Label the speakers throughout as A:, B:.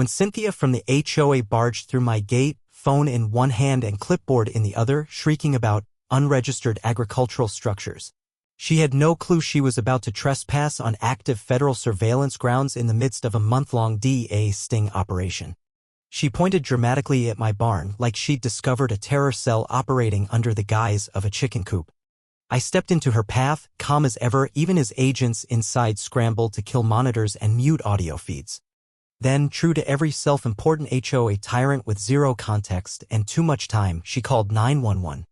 A: When Cynthia from the HOA barged through my gate, phone in one hand and clipboard in the other, shrieking about unregistered agricultural structures. She had no clue she was about to trespass on active federal surveillance grounds in the midst of a month-long DEA sting operation. She pointed dramatically at my barn like she'd discovered a terror cell operating under the guise of a chicken coop. I stepped into her path, calm as ever, even as agents inside scrambled to kill monitors and mute audio feeds. Then, true to every self-important HOA tyrant with zero context and too much time, she called 911.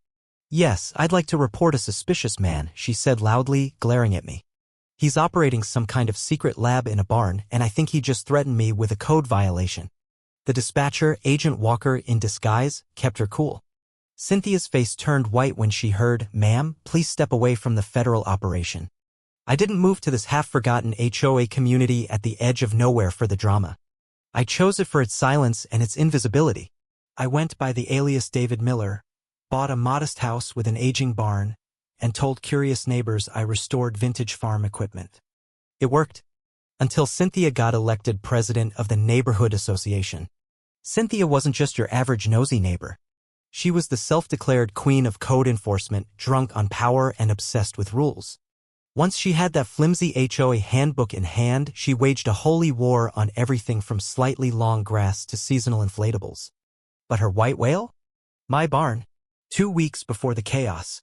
A: "Yes, I'd like to report a suspicious man," she said loudly, glaring at me. "He's operating some kind of secret lab in a barn, and I think he just threatened me with a code violation." The dispatcher, Agent Walker in disguise, kept her cool. Cynthia's face turned white when she heard, "Ma'am, please step away from the federal operation." I didn't move to this half-forgotten HOA community at the edge of nowhere for the drama. I chose it for its silence and its invisibility. I went by the alias David Miller, bought a modest house with an aging barn, and told curious neighbors I restored vintage farm equipment. It worked. Until Cynthia got elected president of the neighborhood association. Cynthia wasn't just your average nosy neighbor. She was the self-declared queen of code enforcement, drunk on power and obsessed with rules. Once she had that flimsy HOA handbook in hand, she waged a holy war on everything from slightly long grass to seasonal inflatables. But her white whale? My barn. 2 weeks before the chaos.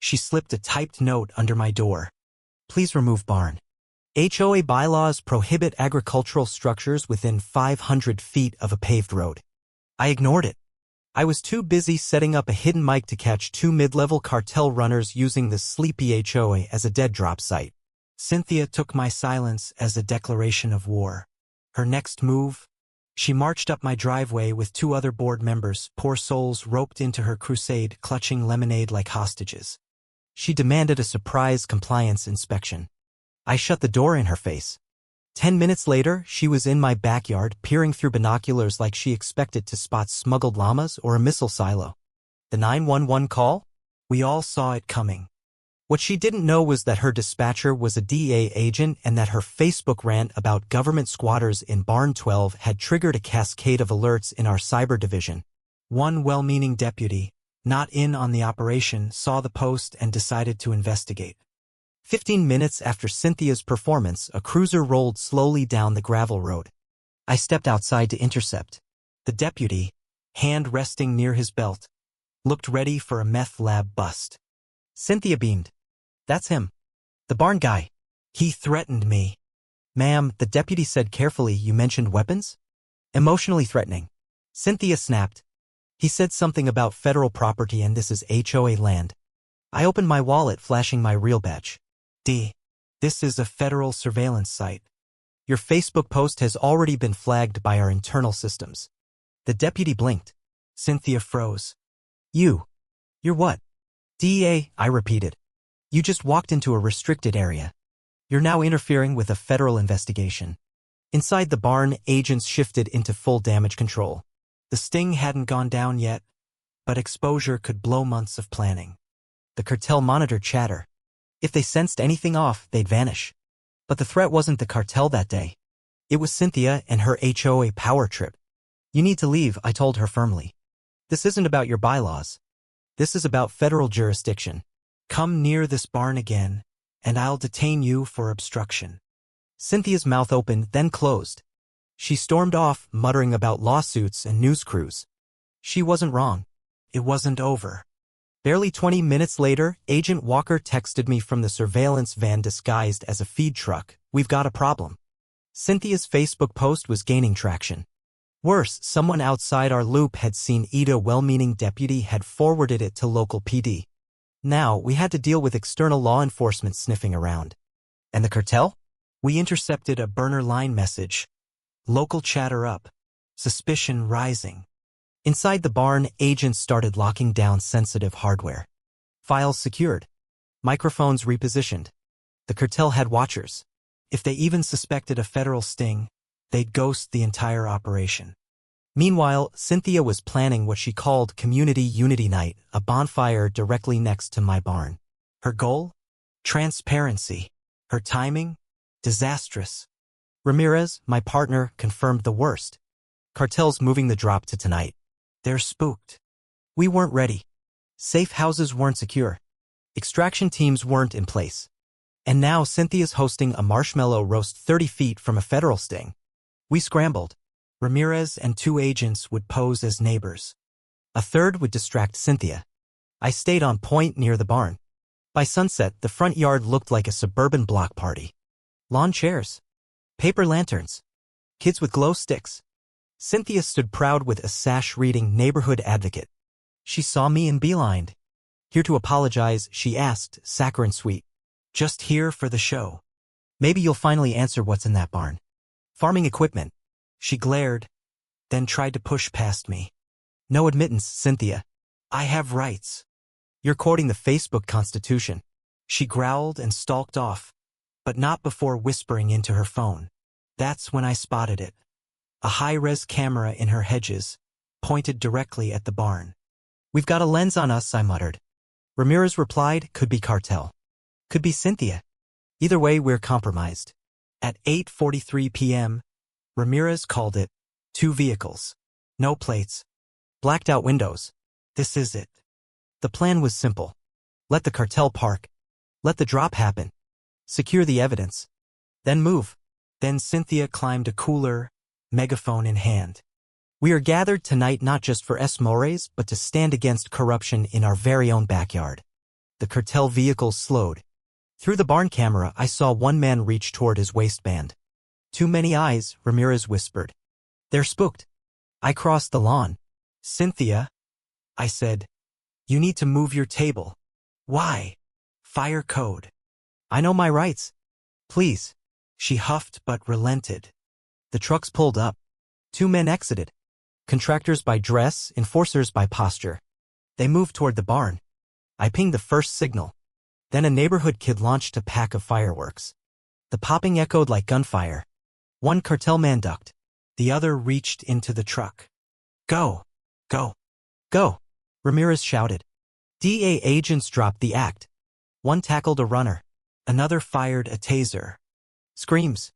A: She slipped a typed note under my door. "Please remove barn. HOA bylaws prohibit agricultural structures within 500 feet of a paved road." I ignored it. I was too busy setting up a hidden mic to catch 2 mid-level cartel runners using the sleepy HOA as a dead drop site. Cynthia took my silence as a declaration of war. Her next move? She marched up my driveway with 2 other board members, poor souls roped into her crusade, clutching lemonade like hostages. She demanded a surprise compliance inspection. I shut the door in her face. 10 minutes later, she was in my backyard, peering through binoculars like she expected to spot smuggled llamas or a missile silo. The 911 call? We all saw it coming. What she didn't know was that her dispatcher was a DEA agent and that her Facebook rant about government squatters in Barn 12 had triggered a cascade of alerts in our cyber division. One well-meaning deputy, not in on the operation, saw the post and decided to investigate. 15 minutes after Cynthia's performance, a cruiser rolled slowly down the gravel road. I stepped outside to intercept. The deputy, hand resting near his belt, looked ready for a meth lab bust. Cynthia beamed. "That's him. The barn guy. He threatened me." "Ma'am," the deputy said carefully, "you mentioned weapons?" "Emotionally threatening." Cynthia snapped. "He said something about federal property and this is HOA land." I opened my wallet, flashing my real badge. This is a federal surveillance site. Your Facebook post has already been flagged by our internal systems." The deputy blinked. Cynthia froze. You're what?" "DEA," I repeated. "You just walked into a restricted area. You're now interfering with a federal investigation." Inside the barn, agents shifted into full damage control. The sting hadn't gone down yet, but exposure could blow months of planning. The cartel monitored chatter. If they sensed anything off, they'd vanish. But the threat wasn't the cartel that day. It was Cynthia and her HOA power trip. "You need to leave," I told her firmly. "This isn't about your bylaws. This is about federal jurisdiction. Come near this barn again, and I'll detain you for obstruction." Cynthia's mouth opened, then closed. She stormed off, muttering about lawsuits and news crews. She wasn't wrong. It wasn't over. Barely 20 minutes later, Agent Walker texted me from the surveillance van disguised as a feed truck. "We've got a problem." Cynthia's Facebook post was gaining traction. Worse, someone outside our loop had seen it. A well-meaning deputy had forwarded it to local PD. Now, we had to deal with external law enforcement sniffing around. And the cartel? We intercepted a burner line message. Local chatter up. Suspicion rising. Inside the barn, agents started locking down sensitive hardware. Files secured. Microphones repositioned. The cartel had watchers. If they even suspected a federal sting, they'd ghost the entire operation. Meanwhile, Cynthia was planning what she called Community Unity Night, a bonfire directly next to my barn. Her goal? Transparency. Her timing? Disastrous. Ramirez, my partner, confirmed the worst. Cartel's moving the drop to tonight. They're spooked. We weren't ready. Safe houses weren't secure. Extraction teams weren't in place. And now Cynthia's hosting a marshmallow roast 30 feet from a federal sting. We scrambled. Ramirez and 2 agents would pose as neighbors. A third would distract Cynthia. I stayed on point near the barn. By sunset, the front yard looked like a suburban block party. Lawn chairs. Paper lanterns. Kids with glow sticks. Cynthia stood proud with a sash reading Neighborhood Advocate. She saw me and beelined. Here to apologize, she asked, saccharine sweet. Just here for the show. Maybe you'll finally answer what's in that barn. Farming equipment. She glared, then tried to push past me. No admittance, Cynthia. I have rights. You're quoting the Facebook Constitution. She growled and stalked off, but not before whispering into her phone. That's when I spotted it. A high-res camera in her hedges, pointed directly at the barn. We've got a lens on us, I muttered. Ramirez replied, could be Cartel. Could be Cynthia. Either way, we're compromised. At 8:43 p.m., Ramirez called it. 2 vehicles. No plates. Blacked out windows. This is it. The plan was simple. Let the cartel park. Let the drop happen. Secure the evidence. Then move. Then Cynthia climbed a cooler, megaphone in hand. We are gathered tonight not just for Mores, but to stand against corruption in our very own backyard. The cartel vehicle slowed. Through the barn camera, I saw one man reach toward his waistband. Too many eyes, Ramirez whispered. They're spooked. I crossed the lawn. Cynthia, I said, you need to move your table. Why? Fire code. I know my rights. Please. She huffed but relented. The trucks pulled up. 2 men exited. Contractors by dress, enforcers by posture. They moved toward the barn. I pinged the first signal. Then a neighborhood kid launched a pack of fireworks. The popping echoed like gunfire. One cartel man ducked. The other reached into the truck. Go! Go! Go! Ramirez shouted. DEA agents dropped the act. One tackled a runner. Another fired a taser. Screams.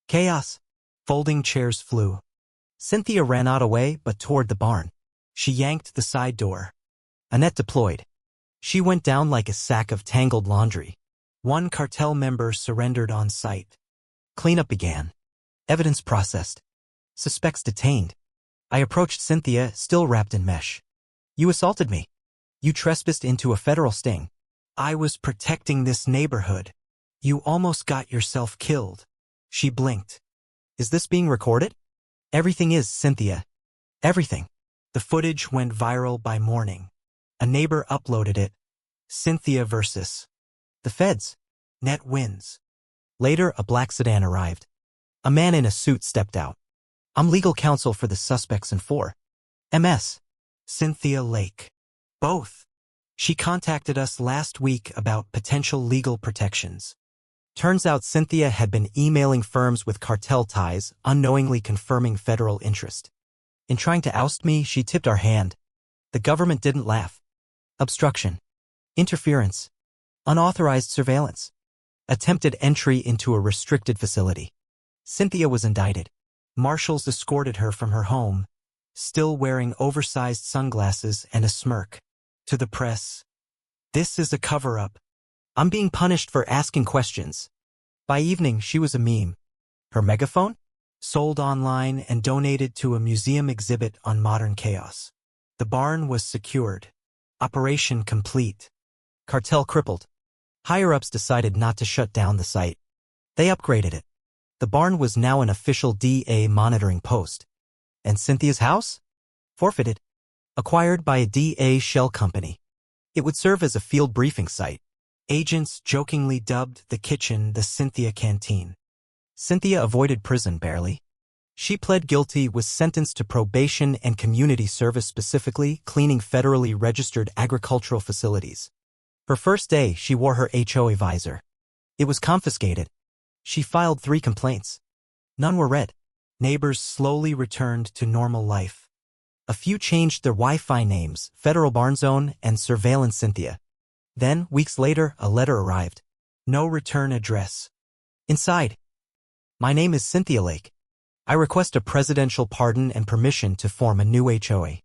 A: Chaos. Folding chairs flew. Cynthia ran not away, but toward the barn. She yanked the side door. Annette deployed. She went down like a sack of tangled laundry. 1 cartel member surrendered on sight. Cleanup began. Evidence processed. Suspects detained. I approached Cynthia, still wrapped in mesh. You assaulted me. You trespassed into a federal sting. I was protecting this neighborhood. You almost got yourself killed. She blinked. Is this being recorded? Everything is, Cynthia. Everything. The footage went viral by morning. A neighbor uploaded it. Cynthia versus the feds. Net wins. Later, a black sedan arrived. A man in a suit stepped out. I'm legal counsel for the suspects in 4. MS. Cynthia Lake. Both. She contacted us last week about potential legal protections. Turns out Cynthia had been emailing firms with cartel ties, unknowingly confirming federal interest. In trying to oust me, she tipped our hand. The government didn't laugh. Obstruction. Interference. Unauthorized surveillance. Attempted entry into a restricted facility. Cynthia was indicted. Marshals escorted her from her home, still wearing oversized sunglasses and a smirk. To the press. This is a cover-up. I'm being punished for asking questions. By evening, she was a meme. Her megaphone? Sold online and donated to a museum exhibit on modern chaos. The barn was secured. Operation complete. Cartel crippled. Higher-ups decided not to shut down the site. They upgraded it. The barn was now an official DEA monitoring post. And Cynthia's house? Forfeited. Acquired by a DEA shell company. It would serve as a field briefing site. Agents jokingly dubbed the kitchen the Cynthia Canteen. Cynthia avoided prison barely. She pled guilty, was sentenced to probation and community service, specifically cleaning federally registered agricultural facilities. Her first day, she wore her HOA visor. It was confiscated. She filed 3 complaints. None were read. Neighbors slowly returned to normal life. A few changed their Wi-Fi names, Federal Barn Zone and Surveillance Cynthia. Then, weeks later, a letter arrived. No return address. Inside. My name is Cynthia Lake. I request a presidential pardon and permission to form a new HOA.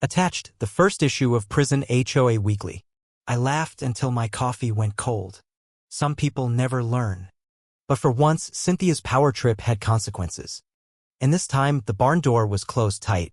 A: Attached, the first issue of Prison HOA Weekly. I laughed until my coffee went cold. Some people never learn. But for once, Cynthia's power trip had consequences. And this time, the barn door was closed tight.